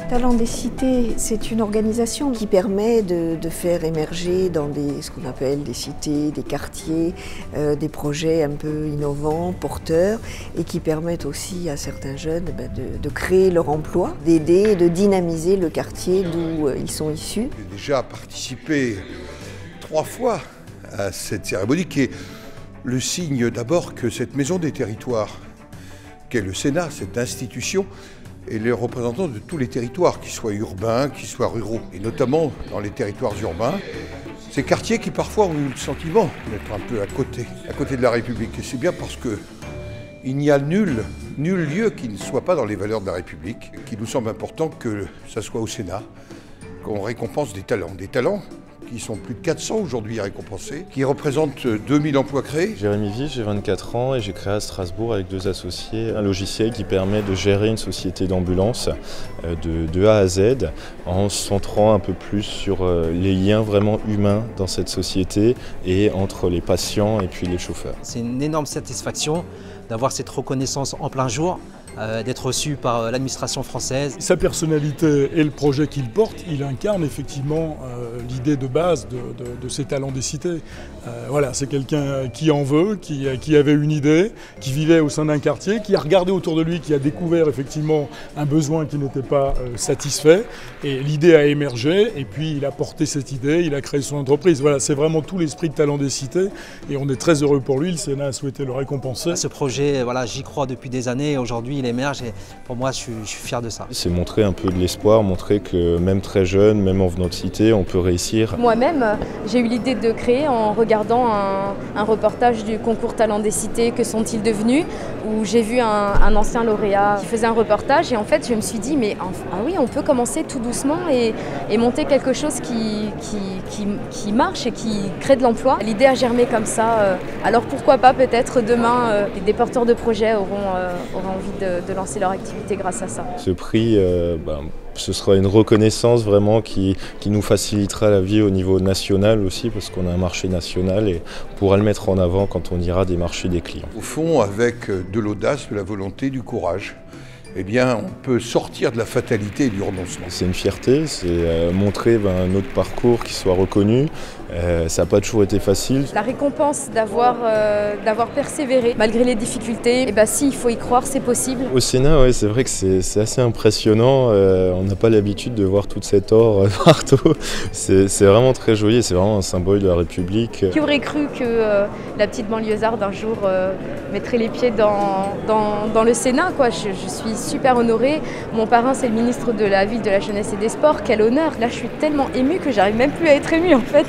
Talents des cités, c'est une organisation qui permet de faire émerger dans ce qu'on appelle des cités, des quartiers, des projets un peu innovants, porteurs, et qui permettent aussi à certains jeunes de créer leur emploi, d'aider, de dynamiser le quartier d'où ils sont issus. J'ai déjà participé 3 fois à cette cérémonie qui est le signe d'abord que cette maison des territoires, qu'est le Sénat, cette institution, et les représentants de tous les territoires, qu'ils soient urbains, qu'ils soient ruraux, et notamment dans les territoires urbains, ces quartiers qui parfois ont eu le sentiment d'être un peu à côté de la République. Et c'est bien parce qu'il n'y a nul lieu qui ne soit pas dans les valeurs de la République, qu'il nous semble important que ça soit au Sénat, qu'on récompense des talents qui sont plus de 400 aujourd'hui récompensés, qui représentent 2000 emplois créés. Jérémy Viche, j'ai 24 ans et j'ai créé à Strasbourg avec 2 associés un logiciel qui permet de gérer une société d'ambulance de A à Z en se centrant un peu plus sur les liens vraiment humains dans cette société et entre les patients et puis les chauffeurs. C'est une énorme satisfaction d'avoir cette reconnaissance en plein jour, d'être reçu par l'administration française. Sa personnalité et le projet qu'il porte, il incarne effectivement l'idée de base de ces talents des cités. Voilà, c'est quelqu'un qui en veut, qui avait une idée, qui vivait au sein d'un quartier, qui a regardé autour de lui, qui a découvert effectivement un besoin qui n'était pas satisfait. Et l'idée a émergé et puis il a porté cette idée, il a créé son entreprise. Voilà, c'est vraiment tout l'esprit de talent des cités et on est très heureux pour lui. Le Sénat a souhaité le récompenser. Ce projet, voilà, j'y crois depuis des années. Aujourd'hui, il émerge et pour moi, je suis fier de ça. C'est montrer un peu de l'espoir, montrer que même très jeune, même en venant de cité, on peut réussir. Moi-même, j'ai eu l'idée de créer en regardant un reportage du concours Talents des cités, que sont-ils devenus, où j'ai vu un ancien lauréat qui faisait un reportage et en fait je me suis dit mais oui, on peut commencer tout doucement et monter quelque chose qui marche et qui crée de l'emploi. L'idée a germé comme ça, alors pourquoi pas peut-être demain des porteurs de projets auront envie de lancer leur activité grâce à ça. Ce prix, ce sera une reconnaissance vraiment qui nous facilitera la vie au niveau national aussi parce qu'on a un marché national et on pourra le mettre en avant quand on ira démarcher des clients. Au fond, avec de l'audace, de la volonté, du courage, eh bien, on peut sortir de la fatalité et du renoncement. C'est une fierté, c'est montrer notre parcours qui soit reconnu. Ça n'a pas toujours été facile. La récompense d'avoir persévéré malgré les difficultés, et si il faut y croire, c'est possible. Au Sénat, ouais, c'est vrai que c'est assez impressionnant. On n'a pas l'habitude de voir tout cet or partout. C'est vraiment très joli, c'est vraiment un symbole de la République. Qui aurait cru que la petite banlieusarde un jour mettrait les pieds dans le Sénat, quoi. Je suis super honorée. Mon parrain, c'est le ministre de la Ville, de la Jeunesse et des Sports. Quel honneur! Là, je suis tellement émue que j'arrive même plus à être émue en fait.